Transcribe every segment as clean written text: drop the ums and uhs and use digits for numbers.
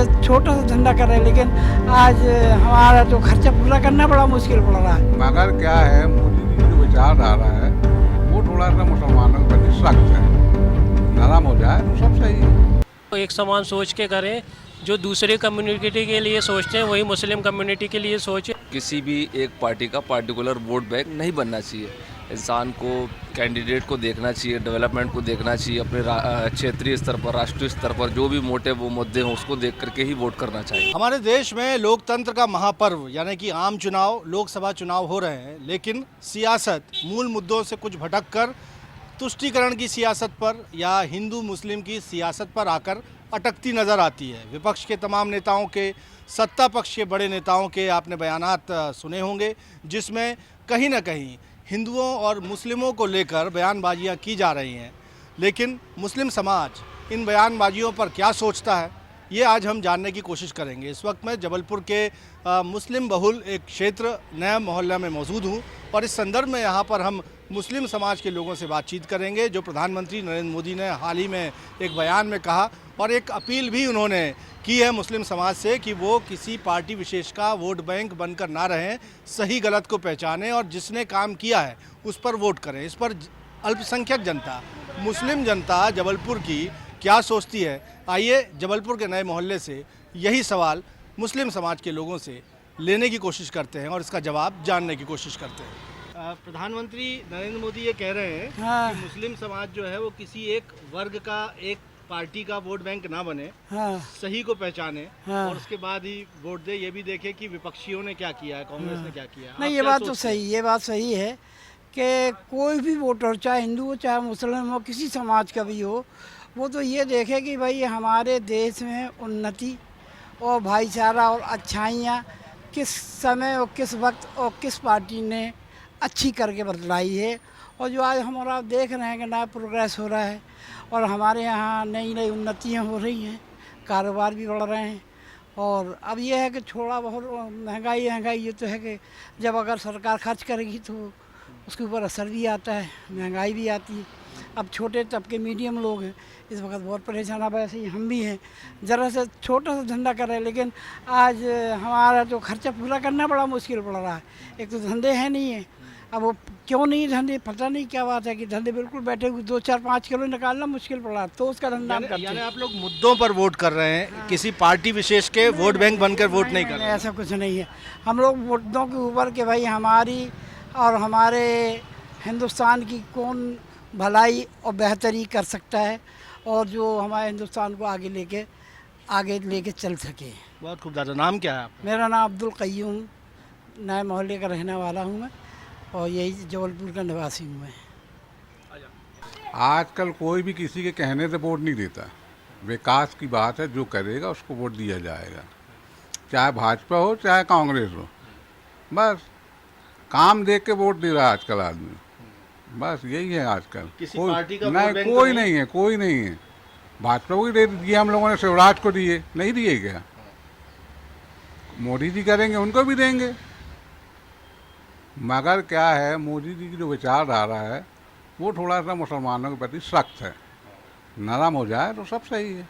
से छोटा सा धंधा कर रहे हैं, लेकिन आज हमारा तो खर्चा पूरा करना बड़ा मुश्किल पड़ रहा है। मगर क्या है, मोदी जी की जो विचारधारा है वो थोड़ा सा मुसलमानों के प्रति सख्त है। नरम हो जाए तो सब सही है। तो एक समान सोच के करें, जो दूसरे कम्युनिटी के लिए सोचते हैं वही मुस्लिम कम्युनिटी के लिए सोचें। किसी भी एक पार्टी का पार्टिकुलर वोट बैंक नहीं बनना चाहिए। इंसान को कैंडिडेट को देखना चाहिए, डेवलपमेंट को देखना चाहिए, अपने क्षेत्रीय स्तर पर, राष्ट्रीय स्तर पर जो भी मोटे वो मुद्दे हों उसको देख करके ही वोट करना चाहिए। हमारे देश में लोकतंत्र का महापर्व यानी कि आम चुनाव, लोकसभा चुनाव हो रहे हैं, लेकिन सियासत मूल मुद्दों से कुछ भटककर तुष्टीकरण की सियासत पर या हिंदू मुस्लिम की सियासत पर आकर अटकती नज़र आती है। विपक्ष के तमाम नेताओं के, सत्ता पक्ष के बड़े नेताओं के आपने बयानात सुने होंगे, जिसमें कहीं ना कहीं हिंदुओं और मुस्लिमों को लेकर बयानबाजियां की जा रही हैं। लेकिन मुस्लिम समाज इन बयानबाजियों पर क्या सोचता है, ये आज हम जानने की कोशिश करेंगे। इस वक्त मैं जबलपुर के मुस्लिम बहुल एक क्षेत्र नया मोहल्ला में मौजूद हूँ और इस संदर्भ में यहाँ पर हम मुस्लिम समाज के लोगों से बातचीत करेंगे। जो प्रधानमंत्री नरेंद्र मोदी ने हाल ही में एक बयान में कहा और एक अपील भी उन्होंने की है मुस्लिम समाज से कि वो किसी पार्टी विशेष का वोट बैंक बनकर ना रहें, सही गलत को पहचानें और जिसने काम किया है उस पर वोट करें। इस पर अल्पसंख्यक जनता, मुस्लिम जनता जबलपुर की क्या सोचती है, आइए जबलपुर के नए मोहल्ले से यही सवाल मुस्लिम समाज के लोगों से लेने की कोशिश करते हैं और इसका जवाब जानने की कोशिश करते हैं। प्रधानमंत्री नरेंद्र मोदी ये कह रहे हैं हाँ। कि मुस्लिम समाज जो है वो किसी एक वर्ग का, एक पार्टी का वोट बैंक ना बने, हाँ। सही को पहचाने हाँ। और उसके बाद ही वोट दे। ये भी देखे कि विपक्षियों ने क्या किया है, कांग्रेस ने क्या किया है। नहीं, आप ये क्या बात तो सोचते हैं? सही, ये बात सही है कि कोई भी वोटर, चाहे हिंदू हो चाहे मुसलमान हो, किसी समाज का भी हो, वो तो ये देखे कि भाई हमारे देश में उन्नति और भाईचारा और अच्छाइयाँ किस समय और किस वक्त और किस पार्टी ने अच्छी करके बतलाई है। और जो आज हमारा देख रहे हैं कि नया प्रोग्रेस हो रहा है और हमारे यहाँ नई नई उन्नतियाँ हो रही हैं, कारोबार भी बढ़ रहे हैं। और अब ये है कि थोड़ा बहुत महंगाई ये तो है कि जब अगर सरकार खर्च करेगी तो उसके ऊपर असर भी आता है, महंगाई भी आती है। अब छोटे तबके, मीडियम लोग हैं, इस वक्त बहुत परेशान। अब ऐसे ही हम भी हैं, ज़रा से छोटा सा धंधा कर रहे हैं, लेकिन आज हमारा तो खर्चा पूरा करना बड़ा मुश्किल पड़ रहा है। एक तो धंधे हैं नहीं है, अब वो क्यों नहीं धंधे, पता नहीं क्या बात है कि धंधे बिल्कुल बैठे हुए 2-4-5 किलो निकालना मुश्किल पड़ रहा है, तो उसका धंधा हम करते हैं। यानी आप लोग मुद्दों पर वोट कर रहे हैं, किसी पार्टी विशेष के वोट बैंक बनकर वोट नहीं कर रहे। ऐसा कुछ नहीं है। हम लोग मुद्दों के ऊपर कि भाई हमारी और हमारे हिंदुस्तान की कौन भलाई और बेहतरी कर सकता है और जो हमारे हिंदुस्तान को आगे लेके चल सके। बहुत खूब दादा। नाम क्या है आप? मेरा नाम अब्दुल कय्यूम, नए मोहल्ले का रहने वाला हूँ मैं और यही जबलपुर का निवासी हूँ मैं। आजकल कोई भी किसी के कहने से वोट नहीं देता। विकास की बात है, जो करेगा उसको वोट दिया जाएगा, चाहे भाजपा हो चाहे कांग्रेस हो। बस काम देख के वोट दे रहा है आजकल आदमी, बस यही है आजकल। किसी कोई पार्टी का नहीं, वोट बैंक कोई तो नहीं है, कोई नहीं है। भाजपा को ही दे दिए हम लोगों ने, शिवराज को दिए, नहीं दिए क्या? मोदी जी करेंगे उनको भी देंगे। मगर क्या है, मोदी जी की जो विचारधारा है वो थोड़ा सा मुसलमानों के प्रति सख्त है। नरम हो जाए तो सब सही है।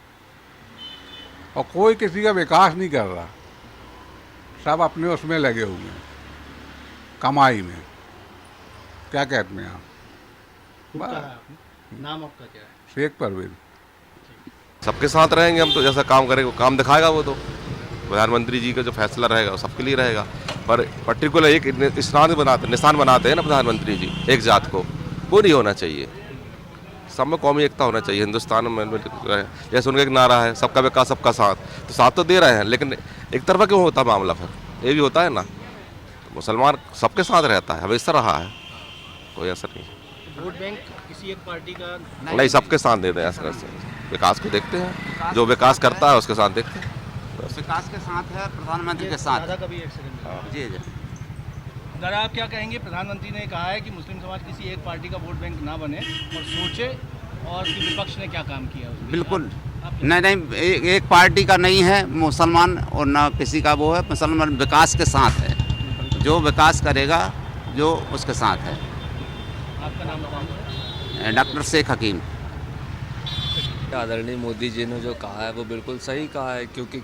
और कोई किसी का विकास नहीं कर रहा, सब अपने उसमें लगे हुए हैं, कमाई में। क्या कहते हैं आप? खूब कहा आपने। नाम आपका क्या है? शेख परवेज। सबके साथ रहेंगे हम तो, जैसा काम करेंगे काम दिखाएगा वो तो। प्रधानमंत्री जी का जो फैसला रहेगा वो सबके लिए रहेगा, पर पर्टिकुलर एक निशान बनाते हैं ना प्रधानमंत्री जी एक जात को, वो नहीं होना चाहिए। सब में कौमी एकता होना चाहिए हिंदुस्तान में। जैसे उनका एक नारा है, सबका विकास सबका साथ, तो साथ तो दे रहे हैं, लेकिन एक तरफा क्यों होता मामला? फिर ये भी होता है ना, तो मुसलमान सबके साथ रहता है, हमेशा रहा है, कोई असर नहीं। वोट बैंक किसी एक पार्टी का नहीं, सबके साथ देते हैं। ऐसा विकास को देखते हैं, जो विकास करता है उसके साथ देखते हैं। विकास के साथ है, प्रधानमंत्री के साथ। दादा कभी एक सेकंड। जी जी। दादा आप क्या कहेंगे? प्रधानमंत्री ने कहा है कि मुस्लिम समाज किसी एक पार्टी का वोट बैंक ना बने और सोचे, और कि विपक्ष ने क्या काम किया उसमें। बिल्कुल नहीं, एक पार्टी का नहीं है मुसलमान और ना किसी का वो है। मुसलमान विकास के साथ है, जो विकास करेगा जो उसके साथ है। आपका नाम बताइए। डॉक्टर शेख हकीम। आदरणीय मोदी जी ने जो कहा है वो बिल्कुल सही कहा है, क्योंकि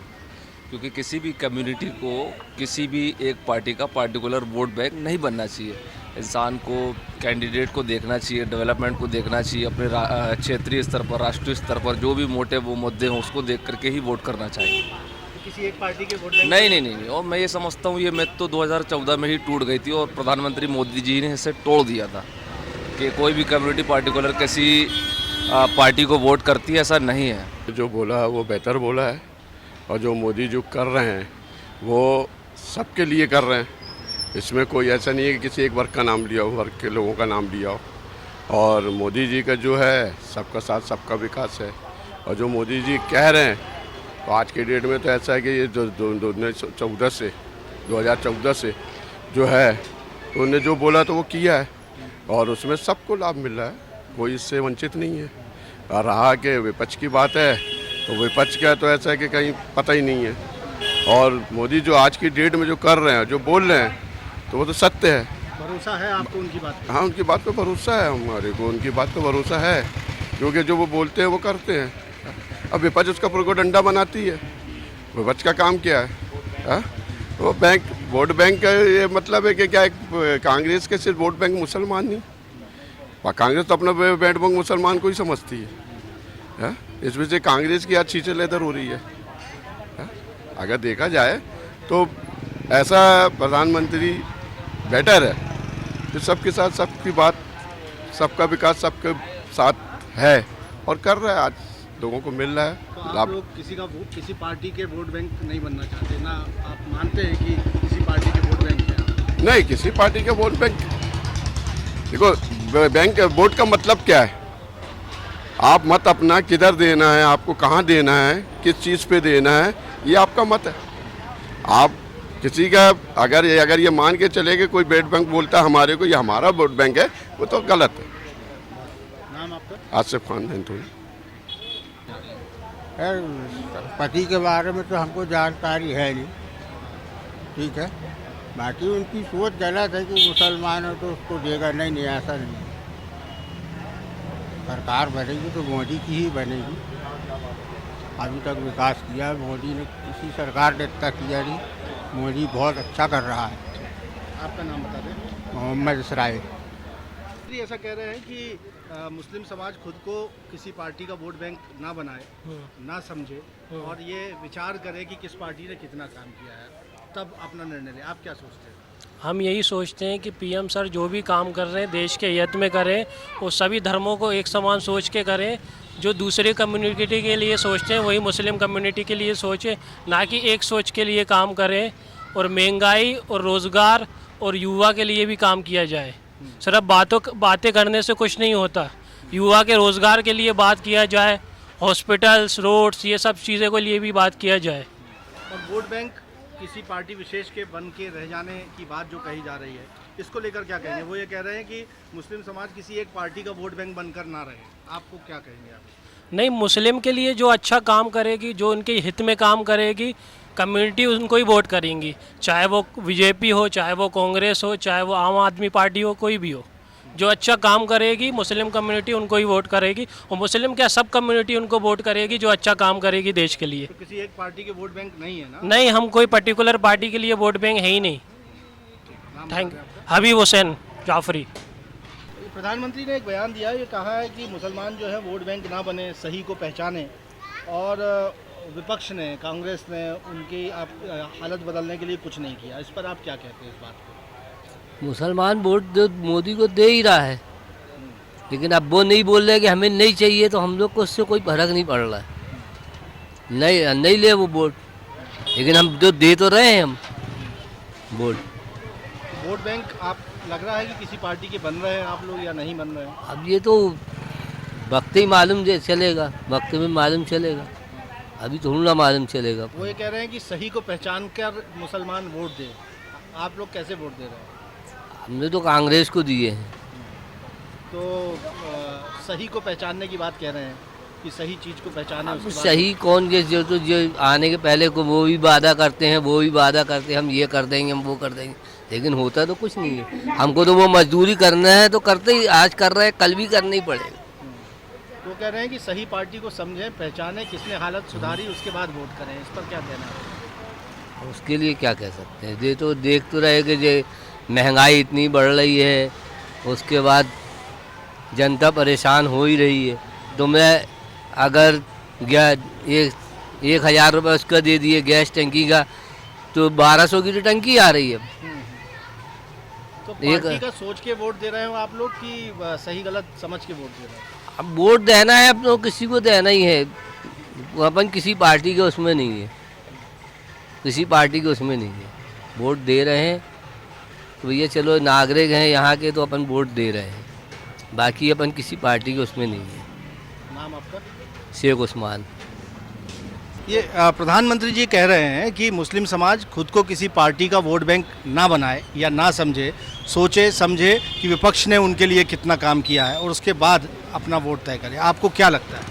क्योंकि किसी भी कम्युनिटी को किसी भी एक पार्टी का पार्टिकुलर वोट बैंक नहीं बनना चाहिए। इंसान को कैंडिडेट को देखना चाहिए, डेवलपमेंट को देखना चाहिए, अपने क्षेत्रीय स्तर पर, राष्ट्रीय स्तर पर जो भी मोटे वो मुद्दे हों उसको देख करके ही वोट करना चाहिए। किसी एक पार्टी के वोट बैंक नहीं। और मैं ये समझता हूँ ये मिथ तो 2014 में ही टूट गई थी और प्रधानमंत्री मोदी जी ने इसे तोड़ दिया था कि कोई भी कम्युनिटी पार्टिकुलर किसी पार्टी को वोट करती है, ऐसा नहीं है। जो बोला है वो बेहतर बोला है और जो मोदी जो कर रहे हैं वो सबके लिए कर रहे हैं। इसमें कोई ऐसा नहीं है कि किसी एक वर्ग का नाम लिया हो, वर्ग के लोगों का नाम लिया हो। और मोदी जी का जो है सबका साथ सबका विकास है। और जो मोदी जी कह रहे हैं तो आज के डेट में तो ऐसा है कि ये 2014 से जो है तो उन्होंने जो बोला तो वो किया है और उसमें सबको लाभ मिल रहा है, कोई इससे वंचित नहीं है। और रहा कि विपक्ष की बात है तो विपक्ष का तो ऐसा है कि कहीं पता ही नहीं है। और मोदी जो आज की डेट में जो कर रहे हैं, जो बोल रहे हैं तो वो तो सत्य है। भरोसा है आपको उनकी बात पे? हाँ, उनकी बात पे भरोसा है हमारे को, उनकी बात पे भरोसा है क्योंकि जो वो बोलते हैं वो करते हैं। अब विपक्ष उसका प्रोपेगेंडा बनाती है। विपक्ष का काम क्या है? हा? वो वोट बैंक का ये मतलब है कि क्या कांग्रेस के सिर्फ वोट बैंक मुसलमान नहीं, कांग्रेस तो अपना वोट बैंक मुसलमान को ही समझती है। हा? इस वजह से कांग्रेस की आज चीज़ें लेदर हो रही है। हा? अगर देखा जाए तो ऐसा प्रधानमंत्री बेटर है जो सबके साथ सबकी बात, सबका विकास सबके साथ है और कर रहा है, आज लोगों को मिल रहा है तो आप लोग किसी पार्टी के वोट बैंक नहीं बनना चाहते ना? आप मानते हैं कि किसी पार्टी के वोट बैंक है? नहीं, किसी पार्टी के वोट बैंक, देखो बैंक वोट का मतलब क्या है? आप मत अपना किधर देना है, आपको कहाँ देना है, किस चीज़ पे देना है, ये आपका मत है। आप किसी का अगर ये मान के चले कि कोई वोट बैंक बोलता है हमारे को ये हमारा वोट बैंक है, वो तो गलत है। नाम आपका? आसिफ खान धनतोड़ी। पति के बारे में तो हमको जानकारी है नहीं, ठीक है। बाकी उनकी सोच गलत है कि मुसलमान हो तो उसको देगा, नहीं ऐसा नहीं। सरकार बनेगी तो मोदी की ही बनेगी। अभी तक विकास किया मोदी ने, किसी सरकार ने इतना किया नहीं। मोदी बहुत अच्छा कर रहा है। आपका नाम बता दें। मोहम्मद इसराइल। ऐसा कह रहे हैं कि मुस्लिम समाज खुद को किसी पार्टी का वोट बैंक ना बनाए, ना समझे और ये विचार करे कि किस पार्टी ने कितना काम किया है, तब अपना निर्णय ले। आप क्या सोचते हैं? हम यही सोचते हैं कि पीएम सर जो भी काम कर रहे हैं देश के हित में करें और सभी धर्मों को एक समान सोच के करें। जो दूसरे कम्युनिटी के लिए सोचते हैं वही मुस्लिम कम्युनिटी के लिए सोचें, ना कि एक सोच के लिए काम करें। और महंगाई और रोज़गार और युवा के लिए भी काम किया जाए। सिर्फ बातें करने से कुछ नहीं होता। युवा के रोज़गार के लिए बात किया जाए, हॉस्पिटल्स, रोड्स, ये सब चीज़ों के लिए भी बात किया जाए। और वोट बैंक किसी पार्टी विशेष के बन के रह जाने की बात जो कही जा रही है, इसको लेकर क्या कहेंगे? वो ये कह रहे हैं कि मुस्लिम समाज किसी एक पार्टी का वोट बैंक बनकर ना रहे। आपको क्या कहेंगे आप? नहीं, मुस्लिम के लिए जो अच्छा काम करेगी, जो उनके हित में काम करेगी, कम्युनिटी उनको ही वोट करेंगी। चाहे वो बीजेपी हो, चाहे वो कांग्रेस हो, चाहे वो आम आदमी पार्टी हो, कोई भी हो। जो अच्छा काम करेगी मुस्लिम कम्युनिटी उनको ही वोट करेगी। और मुस्लिम क्या, सब कम्युनिटी उनको वोट करेगी जो अच्छा काम करेगी देश के लिए। तो किसी एक पार्टी के वोट बैंक नहीं है ना? नहीं, हम कोई पर्टिकुलर पार्टी के लिए वोट बैंक है ही नहीं। Thank you. हबीब हुसैन जाफरी। प्रधानमंत्री ने एक बयान दिया, ये कहा है कि मुसलमान जो है वोट बैंक ना बने, सही को पहचाने। और विपक्ष ने, कांग्रेस ने उनकी हालत बदलने के लिए कुछ नहीं किया। इस पर आप क्या कहते हैं इस बात को? मुसलमान वोट मोदी को दे ही रहा है, लेकिन अब वो नहीं बोल रहे कि हमें नहीं चाहिए, तो हम लोग को उससे कोई फर्क नहीं पड़ रहा है। नहीं ले वो वोट, लेकिन हम जो दे तो रहे हैं हम वोट बैंक आप लग रहा है कि किसी पार्टी के बन रहे हैं आप लोग या नहीं बन रहे हैं? अब ये तो वक्त ही मालूम चलेगा, वक्त में मालूम चलेगा, अभी थोड़ा ना मालूम चलेगा। वो ये कह रहे हैं कि सही को पहचान कर मुसलमान वोट दे। आप लोग कैसे वोट दे रहे हैं? हमने तो कांग्रेस को दिए हैं। तो सही को पहचानने की बात कह रहे हैं कि सही चीज़ को पहचाने। अब सही कौन के जो आने के पहले को वो भी वादा करते हैं, वो भी वादा करते हैं हम ये कर देंगे, हम वो कर देंगे, लेकिन होता तो कुछ नहीं है। हमको तो वो मजदूरी करना है तो करते ही, आज कर रहे हैं कल भी करना ही पड़ेगा। तो कह रहे हैं कि सही पार्टी को समझें, पहचानें, किसने हालत सुधारी, उसके बाद वोट करें। इस पर क्या कहना है? उसके लिए क्या कह सकते हैं। ये तो देख तो रहे कि ये महंगाई इतनी बढ़ रही है, उसके बाद जनता परेशान हो ही रही है। तो मैं अगर 1,000 रुपये उसका दे दिए गैस टंकी का, तो 1200 की तो टंकी आ रही है। तो पार्टी का सोच के वोट दे रहे हो आप लोग कि सही गलत समझ के वोट दे रहे हो? अब वोट देना है, अब तो किसी को देना ही है। अपन किसी पार्टी के उसमें नहीं है, किसी पार्टी के उसमें नहीं है। वोट दे रहे हैं तो भैया चलो, नागरिक हैं यहाँ के, तो अपन वोट दे रहे हैं। बाकी अपन किसी पार्टी के उसमें नहीं है। नाम आपका? शेख उस्मान। ये प्रधानमंत्री जी कह रहे हैं कि मुस्लिम समाज खुद को किसी पार्टी का वोट बैंक ना बनाए या ना समझे, सोचे समझे कि विपक्ष ने उनके लिए कितना काम किया है और उसके बाद अपना वोट तय करे। आपको क्या लगता है?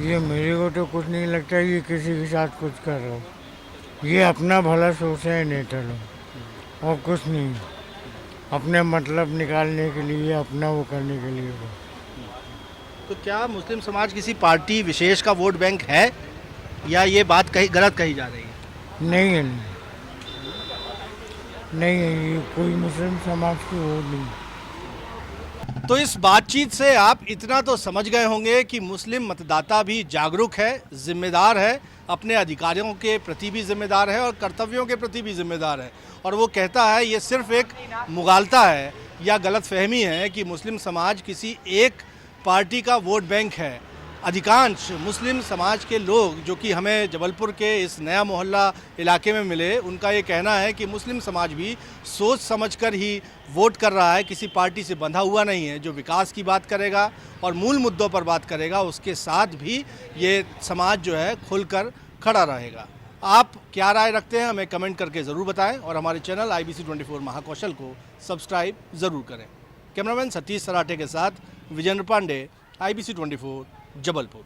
ये मेरे को तो कुछ नहीं लगता ये किसी के साथ कुछ कर रहा हो। ये अपना भला सोच है नेता लोग, और कुछ नहीं। अपने मतलब निकालने के लिए, अपना वो करने के लिए। तो क्या मुस्लिम समाज किसी पार्टी विशेष का वोट बैंक है या ये बात गलत कही जा रही है? नहीं है, नहीं है, ये कोई मुस्लिम समाज की वोट नहीं। तो इस बातचीत से आप इतना तो समझ गए होंगे कि मुस्लिम मतदाता भी जागरूक है, जिम्मेदार है, अपने अधिकारियों के प्रति भी जिम्मेदार है और कर्तव्यों के प्रति भी जिम्मेदार है। और वो कहता है ये सिर्फ एक मुगालता है या गलतफहमी है कि मुस्लिम समाज किसी एक पार्टी का वोट बैंक है। अधिकांश मुस्लिम समाज के लोग जो कि हमें जबलपुर के इस नया मोहल्ला इलाके में मिले, उनका ये कहना है कि मुस्लिम समाज भी सोच समझकर ही वोट कर रहा है, किसी पार्टी से बंधा हुआ नहीं है। जो विकास की बात करेगा और मूल मुद्दों पर बात करेगा, उसके साथ भी ये समाज जो है खुलकर खड़ा रहेगा। आप क्या राय रखते हैं हमें कमेंट करके ज़रूर बताएं और हमारे चैनल IBC 24 महाकौशल को सब्सक्राइब ज़रूर करें। कैमरामैन सतीश सराठे के साथ विजेंद्र पांडे, IBC 24 जबलपुर।